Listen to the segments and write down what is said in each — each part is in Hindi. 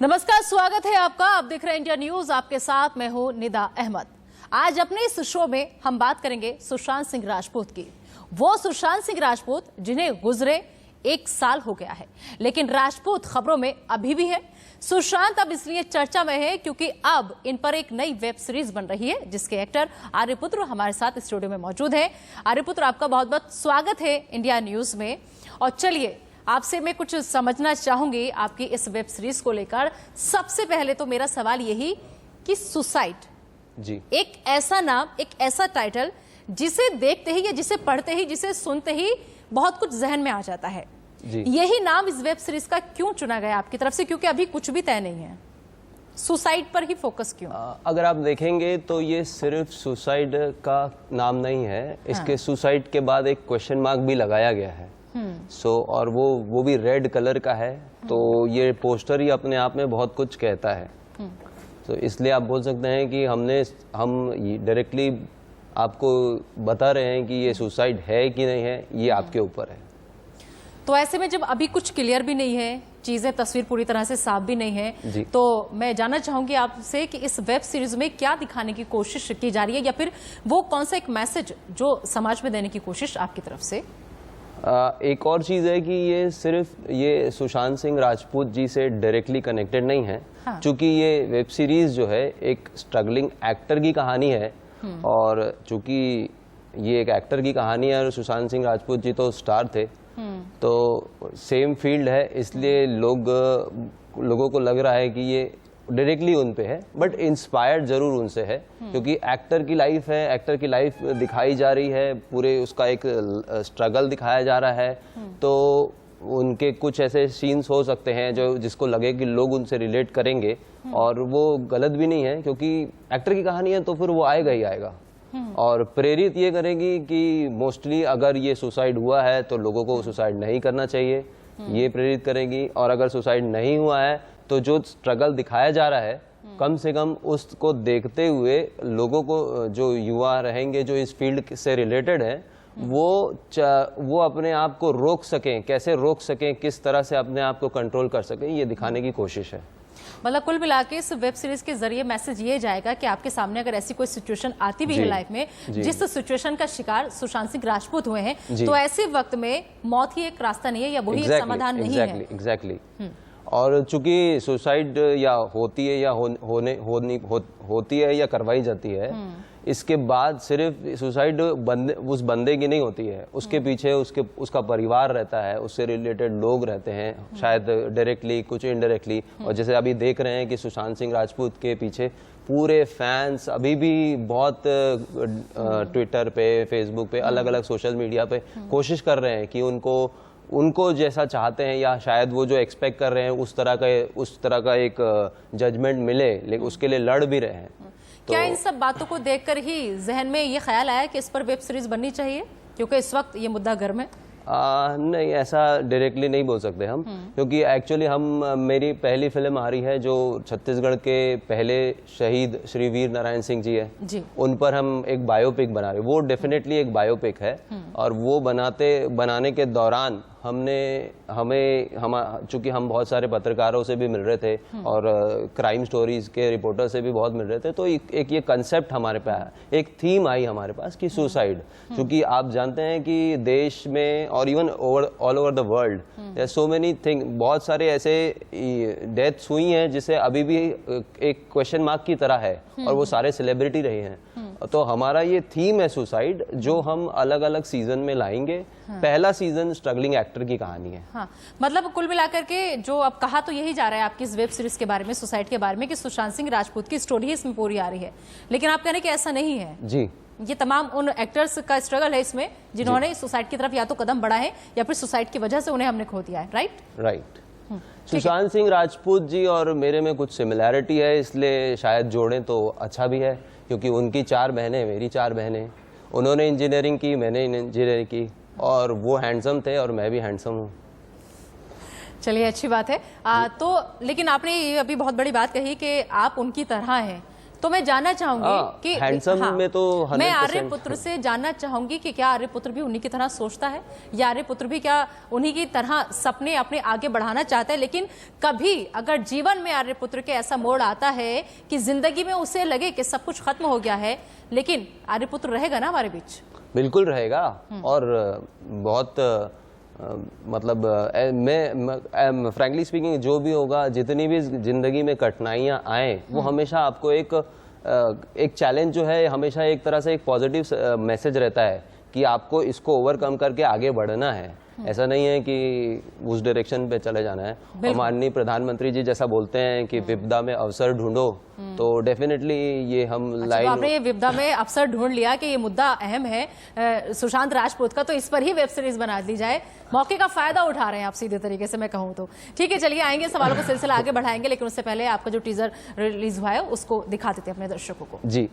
नमस्कार, स्वागत है आपका। आप देख रहे हैं इंडिया न्यूज, आपके साथ मैं हूं निदा अहमद। आज अपने इस शो में हम बात करेंगे सुशांत सिंह राजपूत की। वो सुशांत सिंह राजपूत जिन्हें गुजरे 1 साल हो गया है, लेकिन राजपूत खबरों में अभी भी है। सुशांत अब इसलिए चर्चा में है क्योंकि अब इन पर एक नई वेब सीरीज बन रही है, जिसके एक्टर आर्यपुत्र हमारे साथ स्टूडियो में मौजूद है। आर्यपुत्र, आपका बहुत बहुत स्वागत है इंडिया न्यूज में। और चलिए, आपसे मैं कुछ समझना चाहूंगी आपकी इस वेब सीरीज को लेकर। सबसे पहले तो मेरा सवाल यही कि सुसाइड जी, एक ऐसा नाम, एक ऐसा टाइटल जिसे देखते ही या जिसे पढ़ते ही, जिसे सुनते ही बहुत कुछ जहन में आ जाता है। जी। यही नाम इस वेब सीरीज का क्यों चुना गया आपकी तरफ से? क्योंकि अभी कुछ भी तय नहीं है, सुसाइड पर ही फोकस क्यों? अगर आप देखेंगे तो ये सिर्फ सुसाइड का नाम नहीं है। इसके सुसाइड के बाद एक क्वेश्चन मार्क भी लगाया गया है। और वो भी रेड कलर का है, तो ये पोस्टर ही अपने आप में बहुत कुछ कहता है। तो इसलिए आप बोल सकते हैं कि हम डायरेक्टली आपको बता रहे हैं कि ये सुसाइड है कि नहीं है, ये आपके ऊपर है। तो ऐसे में जब अभी कुछ क्लियर भी नहीं है, चीजें, तस्वीर पूरी तरह से साफ भी नहीं है, तो मैं जानना चाहूंगी आपसे कि इस वेब सीरीज में क्या दिखाने की कोशिश की जा रही है, या फिर वो कौन सा एक मैसेज जो समाज में देने की कोशिश आपकी तरफ से? एक और चीज़ है कि ये सिर्फ ये सुशांत सिंह राजपूत जी से डायरेक्टली कनेक्टेड नहीं है। हाँ। चूंकि ये वेब सीरीज जो है एक स्ट्रगलिंग एक्टर की कहानी है, और चूंकि ये एक एक्टर की कहानी है और सुशांत सिंह राजपूत जी तो स्टार थे, तो सेम फील्ड है, इसलिए लोगों को लग रहा है कि ये डायरेक्टली उन पे है, बट इंस्पायर्ड जरूर उनसे है। क्योंकि एक्टर की लाइफ है, एक्टर की लाइफ दिखाई जा रही है, पूरे उसका एक स्ट्रगल दिखाया जा रहा है। तो उनके कुछ ऐसे सीन्स हो सकते हैं जो जिसको लगे कि लोग उनसे रिलेट करेंगे, और वो गलत भी नहीं है, क्योंकि एक्टर की कहानी है तो फिर वो आएगा ही आएगा। और प्रेरित ये करेगी कि मोस्टली अगर ये सुसाइड हुआ है तो लोगों को सुसाइड नहीं करना चाहिए, ये प्रेरित करेगी। और अगर सुसाइड नहीं हुआ है तो जो स्ट्रगल दिखाया जा रहा है, कम से कम उसको देखते हुए लोगों को, जो युवा रहेंगे जो इस फील्ड से रिलेटेड है, वो अपने आप को रोक सकें, कैसे रोक सकें, किस तरह से अपने आप को कंट्रोल कर सकें, ये दिखाने की कोशिश है। मतलब कुल मिला के इस वेब सीरीज के जरिए मैसेज ये जाएगा कि आपके सामने अगर ऐसी कोई सिचुएशन आती भी है लाइफ में, जिस सिचुएशन का शिकार सुशांत सिंह राजपूत हुए हैं, तो ऐसे वक्त में मौत ही एक रास्ता नहीं है, या वही एक समाधान नहीं है। एग्जैक्टली। और चूंकि सुसाइड या होती है या होती है या करवाई जाती है, इसके बाद सिर्फ सुसाइड उस बंदे की नहीं होती है, उसके पीछे उसका परिवार रहता है, उससे रिलेटेड लोग रहते हैं, शायद डायरेक्टली, कुछ इनडायरेक्टली। और जैसे अभी देख रहे हैं कि सुशांत सिंह राजपूत के पीछे पूरे फैंस अभी भी बहुत ट्विटर पे, फेसबुक पे, अलग अलग सोशल मीडिया पे कोशिश कर रहे हैं कि उनको जैसा चाहते हैं, या शायद वो जो एक्सपेक्ट कर रहे हैं उस तरह का एक जजमेंट मिले, लेकिन उसके लिए लड़ भी रहे हैं। क्या इन सब बातों को देखकर ही जहन में ये ख्याल आया कि इस पर वेब सीरीज बननी चाहिए, क्योंकि इस वक्त ये मुद्दा गर्म है? नहीं, ऐसा डायरेक्टली नहीं बोल सकते हम, क्योंकि एक्चुअली मेरी पहली फिल्म आ रही है जो छत्तीसगढ़ के पहले शहीद श्री वीर नारायण सिंह जी है जी। उन पर हम एक बायोपिक बना रहे हैं। वो डेफिनेटली एक बायोपिक है, और वो बनाने के दौरान चूंकि हम बहुत सारे पत्रकारों से भी मिल रहे थे और क्राइम स्टोरीज के रिपोर्टर से भी बहुत मिल रहे थे, तो एक ये कंसेप्ट हमारे पे आया, एक थीम आई हमारे पास कि सुसाइड। क्योंकि आप जानते हैं कि देश में और even all over the world so many thing, बहुत सारे ऐसे डेथ्स हुई हैं जिसे अभी भी एक क्वेश्चन मार्क की तरह है, और वो सारे सेलिब्रिटी रहे हैं। तो हमारा ये थीम है सुसाइड, जो हम अलग अलग सीजन में लाएंगे। पहला सीजन स्ट्रगलिंग एक्टर की कहानी है। हाँ, मतलब कुल मिलाकर के जो अब कहा तो यही जा रहा है आपकी इस वेब सीरीज के बारे में, सुसाइड के बारे में, कि सुशांत सिंह राजपूत की स्टोरी इसमें पूरी आ रही है। लेकिन आप कह रहे हैं कि ऐसा नहीं है जी, ये तमाम उन एक्टर्स का स्ट्रगल है इसमें जिन्होंने सुसाइड की तरफ या तो कदम बढ़ा है, या फिर सुसाइड की वजह से उन्हें हमने खो दिया है। राइट। सुशांत सिंह राजपूत जी और मेरे में कुछ सिमिलैरिटी है, इसलिए शायद जोड़ें तो अच्छा भी है, क्योंकि उनकी 4 बहनें, मेरी 4 बहनें। उन्होंने इंजीनियरिंग की, मैंने इंजीनियरिंग की, और वो हैंडसम थे और मैं भी हैंडसम हूँ। चलिए, अच्छी बात है। तो लेकिन आपने ये अभी बहुत बड़ी बात कही कि आप उनकी तरह हैं, तो मैं जानना चाहूंगी कि हैंडसम में तो 100% मैं आर्यपुत्र से जानना चाहूंगी कि क्या आर्यपुत्र भी उन्हीं की तरह सोचता है, या आर्यपुत्र भी क्या उन्हीं की तरह सपने अपने आगे बढ़ाना चाहता है। लेकिन कभी अगर जीवन में आर्यपुत्र के ऐसा मोड़ आता है कि जिंदगी में उसे लगे कि सब कुछ खत्म हो गया है, लेकिन आर्यपुत्र रहेगा ना हमारे बीच? बिल्कुल रहेगा। और बहुत मतलब मैं फ्रैंकली स्पीकिंग, जो भी होगा, जितनी भी जिंदगी में कठिनाइयां आए, वो हमेशा आपको एक चैलेंज जो है, हमेशा एक तरह से एक पॉजिटिव मैसेज रहता है कि आपको इसको ओवरकम करके आगे बढ़ना है। ऐसा नहीं है कि उस डायरेक्शन पे चले जाना है। और माननीय प्रधानमंत्री जी जैसा बोलते हैं कि विपदा में अवसर ढूंढो, तो डेफिनेटली ये हम लाइन, आपने ये विपदा में अवसर ढूंढ लिया कि ये मुद्दा अहम है सुशांत राजपूत का, तो इस पर ही वेब सीरीज बना दी जाए। मौके का फायदा उठा रहे हैं आप, सीधे तरीके से मैं कहूँ तो। ठीक है, चलिए आएंगे, सवालों का सिलसिला आगे बढ़ाएंगे, लेकिन उससे पहले आपका जो टीजर रिलीज हुआ है उसको दिखा देते हैं अपने दर्शकों को। जी।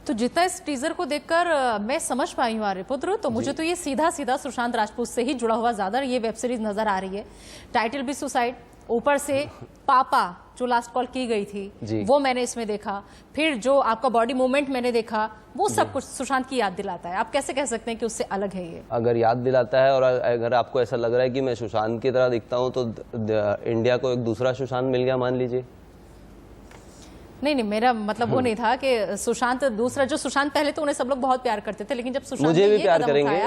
तो जितना इस टीजर को देखकर मैं समझ पाई हूँ आर्यपुत्र, तो मुझे तो ये सीधा सीधा सुशांत राजपूत से ही जुड़ा हुआ ज्यादा ये वेब सीरीज नजर आ रही है। टाइटल भी सुसाइड, ऊपर से पापा जो लास्ट कॉल की गई थी वो मैंने इसमें देखा, फिर जो आपका बॉडी मूवमेंट मैंने देखा, वो सब कुछ सुशांत की याद दिलाता है। आप कैसे कह सकते हैं कि उससे अलग है ये? अगर याद दिलाता है और अगर आपको ऐसा लग रहा है कि मैं सुशांत की तरह दिखता हूँ, तो इंडिया को एक दूसरा सुशांत मिल गया, मान लीजिए। नहीं, मेरा मतलब वो नहीं था कि सुशांत दूसरा, जो सुशांत पहले तो उन्हें सब लोग बहुत प्यार करते थे, लेकिन जब सुशांत मुझे भी प्यार करेंगे,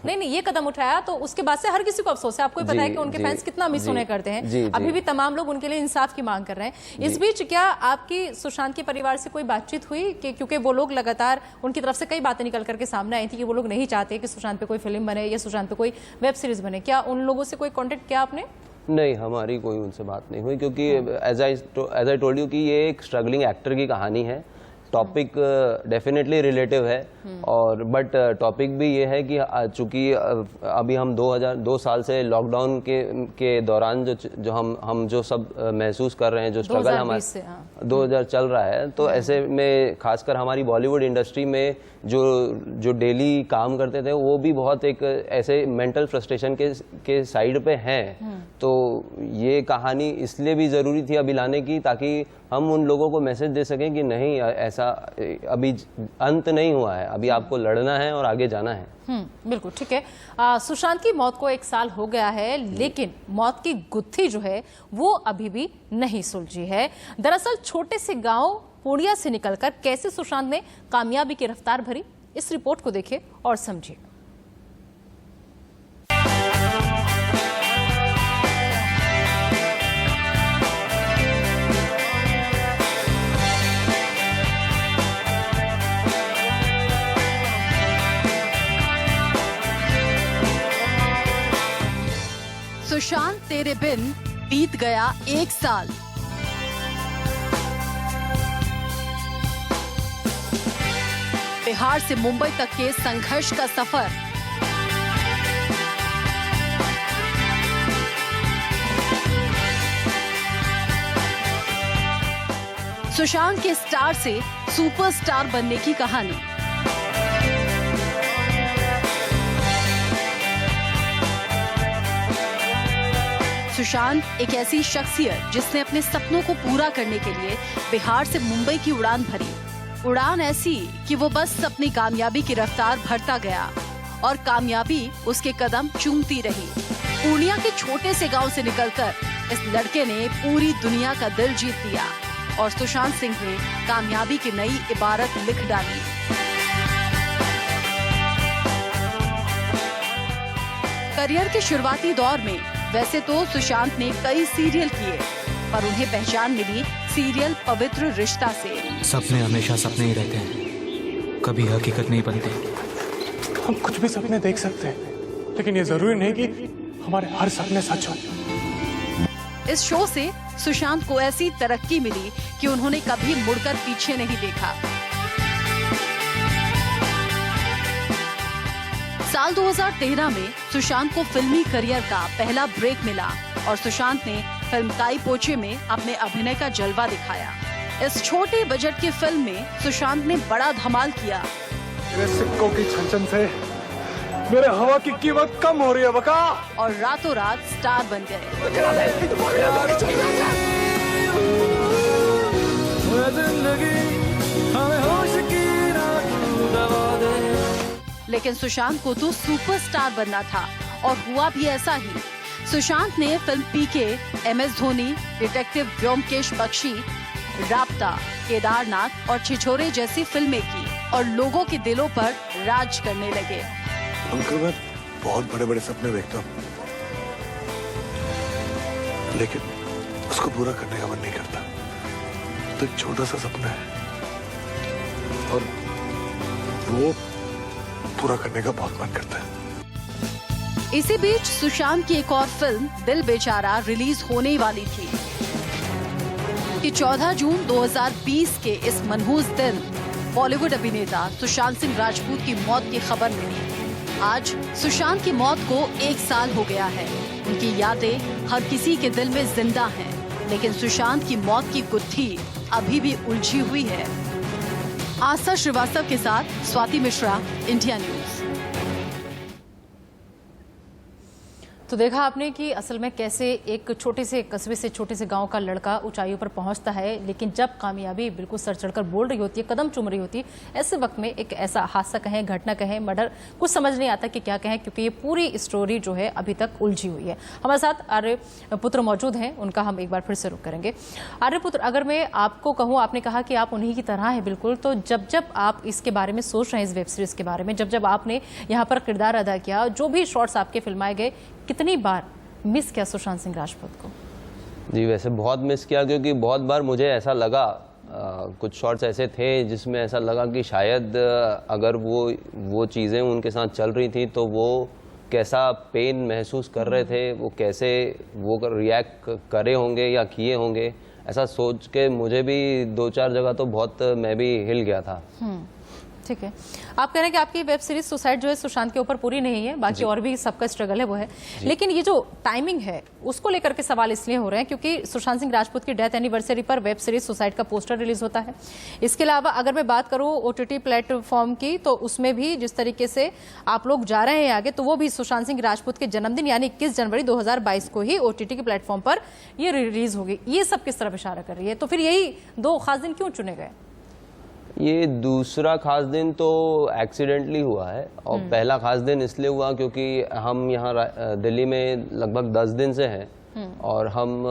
नहीं ये कदम उठाया, तो उसके बाद से हर किसी को अफसोस है। आपको पता है कि उनके फैंस कितना मिस उन्हें करते हैं। अभी भी तमाम लोग उनके लिए इंसाफ की मांग कर रहे हैं। इस बीच क्या आपकी सुशांत के परिवार से कोई बातचीत हुई? कि क्योंकि वो लोग लगातार, उनकी तरफ से कई बातें निकल करके सामने आई थी कि वो लोग नहीं चाहते कि सुशांत पे कोई फिल्म बने या सुशांत पे कोई वेब सीरीज बने। क्या उन लोगों से कोई कॉन्टेक्ट किया आपने? नहीं, हमारी कोई उनसे बात नहीं हुई, क्योंकि एज आई टोल्ड यू कि ये एक स्ट्रगलिंग एक्टर की कहानी है। टॉपिक डेफिनेटली रिलेटिव है, और बट टॉपिक भी ये है कि चूंकि अभी हम 2 साल से लॉकडाउन के दौरान जो हम जो सब महसूस कर रहे हैं, जो स्ट्रगल हमारे 2000 चल रहा है, तो ऐसे में खासकर हमारी बॉलीवुड इंडस्ट्री में जो डेली काम करते थे, वो भी बहुत एक ऐसे मेंटल फ्रस्ट्रेशन के साइड पे हैं। तो ये कहानी इसलिए भी ज़रूरी थी अभी लाने की, ताकि हम उन लोगों को मैसेज दे सकें कि नहीं, ऐसा अभी अंत नहीं हुआ है, अभी आपको लड़ना है और आगे जाना है। बिल्कुल ठीक है। सुशांत की मौत को 1 साल हो गया है, लेकिन मौत की गुत्थी जो है वो अभी भी नहीं सुलझी है। दरअसल छोटे से गांव पूर्णिया से निकलकर कैसे सुशांत ने कामयाबी की रफ्तार भरी, इस रिपोर्ट को देखिए और समझिए। सुशांत तेरे बिन बीत गया 1 साल। बिहार से मुंबई तक के संघर्ष का सफर, सुशांत के स्टार से सुपरस्टार बनने की कहानी। सुशांत एक ऐसी शख्सियत जिसने अपने सपनों को पूरा करने के लिए बिहार से मुंबई की उड़ान भरी। उड़ान ऐसी कि वो बस अपनी कामयाबी की रफ्तार भरता गया और कामयाबी उसके कदम चूमती रही। पूर्णिया के छोटे से गांव से निकलकर इस लड़के ने पूरी दुनिया का दिल जीत लिया और सुशांत सिंह ने कामयाबी की नई इबारत लिख डाली। करियर के शुरुआती दौर में वैसे तो सुशांत ने कई सीरियल किए, पर उन्हें पहचान मिली सीरियल पवित्र रिश्ता से। सपने हमेशा सपने ही रहते हैं, कभी हकीकत नहीं बनती। हम कुछ भी सपने देख सकते हैं, लेकिन ये जरूरी नहीं कि हमारे हर सपने सच हो। इस शो से सुशांत को ऐसी तरक्की मिली कि उन्होंने कभी मुड़कर पीछे नहीं देखा। साल 2013 में सुशांत को फिल्मी करियर का पहला ब्रेक मिला और सुशांत ने फिल्म काई पोचे में अपने अभिनय का जलवा दिखाया। इस छोटे बजट की फिल्म में सुशांत ने बड़ा धमाल किया। मेरे सिक्कों की छनछन से मेरे हवा की कीमत कम हो रही है बका। और रातों रात स्टार बन गए। लेकिन सुशांत को तो सुपरस्टार बनना था और हुआ भी ऐसा ही। सुशांत ने फिल्म पीके, MS धोनी, डिटेक्टिव व्योमकेश बख्शी, राब्ता, केदारनाथ और छिछोरे जैसी फिल्में की और लोगों के दिलों पर राज करने लगे। अंकल, मैं बहुत बड़े बड़े सपने देखता हूँ, लेकिन उसको पूरा करने का मन नहीं करता। तो एक छोटा सा सपना है और वो पूरा करने का बहुत मन करता है। इसी बीच सुशांत की एक और फिल्म दिल बेचारा रिलीज होने वाली थी कि 14 जून 2020 के इस मनहूस दिन बॉलीवुड अभिनेता सुशांत सिंह राजपूत की मौत की खबर मिली। आज सुशांत की मौत को 1 साल हो गया है। उनकी यादें हर किसी के दिल में जिंदा हैं, लेकिन सुशांत की मौत की गुत्थी अभी भी उलझी हुई है। आस्था श्रीवास्तव के साथ स्वाति मिश्रा, इंडिया न्यूज। तो देखा आपने कि असल में कैसे एक छोटे से कस्बे से छोटे से गांव का लड़का ऊंचाइयों पर पहुंचता है, लेकिन जब कामयाबी बिल्कुल सर चढ़कर बोल रही होती है, कदम चूम रही होती है, ऐसे वक्त में एक ऐसा हादसा कहें, घटना कहें, मर्डर, कुछ समझ नहीं आता कि क्या कहें, क्योंकि ये पूरी स्टोरी जो है अभी तक उलझी हुई है। हमारे साथ आर्यपुत्र मौजूद हैं, उनका हम एक बार फिर से रुख करेंगे। आर्यपुत्र, अगर मैं आपको कहूँ, आपने कहा कि आप उन्हीं की तरह हैं बिल्कुल, तो जब आप इसके बारे में सोच रहे हैं, इस वेब सीरीज के बारे में, जब आपने यहाँ पर किरदार अदा किया, जो भी शॉट्स आपके फिल्माए गए, कितनी बार मिस किया सुशांत सिंह राजपूत को? जी, वैसे बहुत मिस किया, क्योंकि बहुत बार मुझे ऐसा लगा, कुछ शॉट्स ऐसे थे जिसमें ऐसा लगा कि शायद अगर वो चीज़ें उनके साथ चल रही थी तो वो कैसा पेन महसूस कर रहे थे, वो कैसे वो रिएक्ट करे होंगे या किए होंगे, ऐसा सोच के मुझे भी 2-4 जगह तो बहुत मैं भी हिल गया था। ठीक है, आप कह रहे हैं कि आपकी वेब सीरीज सुसाइड जो है सुशांत के ऊपर पूरी नहीं है, बाकी और भी सबका स्ट्रगल है वो है, लेकिन ये जो टाइमिंग है उसको लेकर के सवाल इसलिए हो रहे हैं क्योंकि सुशांत सिंह राजपूत की डेथ एनिवर्सरी पर वेब सीरीज सुसाइड का पोस्टर रिलीज होता है। इसके अलावा अगर मैं बात करूं OTT प्लेटफॉर्म की, तो उसमें भी जिस तरीके से आप लोग जा रहे हैं आगे, तो वो भी सुशांत सिंह राजपूत के जन्मदिन यानी 21 जनवरी 2022 को ही OTT के प्लेटफॉर्म पर ये रिलीज होगी। ये सब किस तरफ इशारा कर रही है? तो फिर यही 2 खास दिन क्यों चुने गए? ये दूसरा खास दिन तो एक्सीडेंटली हुआ है और पहला खास दिन इसलिए हुआ क्योंकि हम यहाँ दिल्ली में लगभग 10 दिन से हैं और हम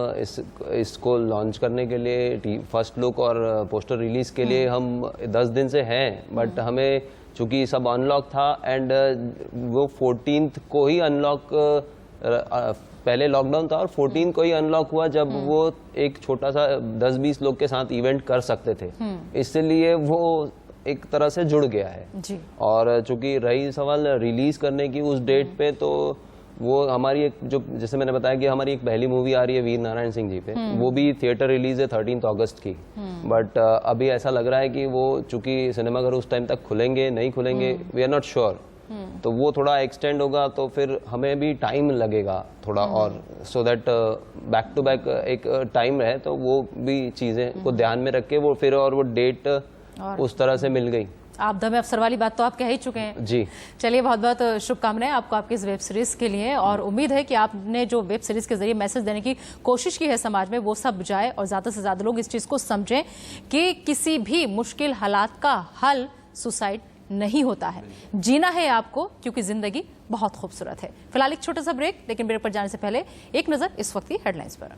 इसको लॉन्च करने के लिए फर्स्ट लुक और पोस्टर रिलीज के लिए हम 10 दिन से हैं, बट हमें चूंकि सब अनलॉक था एंड वो 14th को ही अनलॉक, पहले लॉकडाउन था और 14 को ही अनलॉक हुआ जब वो एक छोटा सा 10-20 लोग के साथ इवेंट कर सकते थे, इसलिए वो एक तरह से जुड़ गया है जी। और चूंकि रही सवाल रिलीज करने की उस डेट पे, तो वो हमारी एक जो जैसे मैंने बताया कि हमारी एक पहली मूवी आ रही है वीर नारायण सिंह जी पे, वो भी थिएटर रिलीज है 13 अगस्त की, बट अभी ऐसा लग रहा है कि वो चूंकि सिनेमाघर उस टाइम तक खुलेंगे नहीं खुलेंगे, वी आर नॉट श्योर, तो वो थोड़ा एक्सटेंड होगा, तो फिर हमें भी टाइम लगेगा थोड़ा, और so that back to back एक टाइम रहे, तो वो भी चीजें को ध्यान में रख के वो फिर और वो डेट उस तरह से मिल गई। आप दमे अफसर वाली बात तो आप कह ही चुके हैं जी। चलिए, बहुत बहुत शुभकामनाएं आपको आपकी इस वेब सीरीज के लिए, और उम्मीद है कि आपने जो वेब सीरीज के जरिए मैसेज देने की कोशिश की है समाज में, वो सब जाए और ज्यादा से ज्यादा लोग इस चीज को समझें कि किसी भी मुश्किल हालात का हल सुसाइड नहीं होता है, जीना है आपको, क्योंकि जिंदगी बहुत खूबसूरत है। फिलहाल एक छोटा सा ब्रेक, लेकिन ब्रेक पर जाने से पहले एक नजर इस वक्त की हेडलाइंस पर।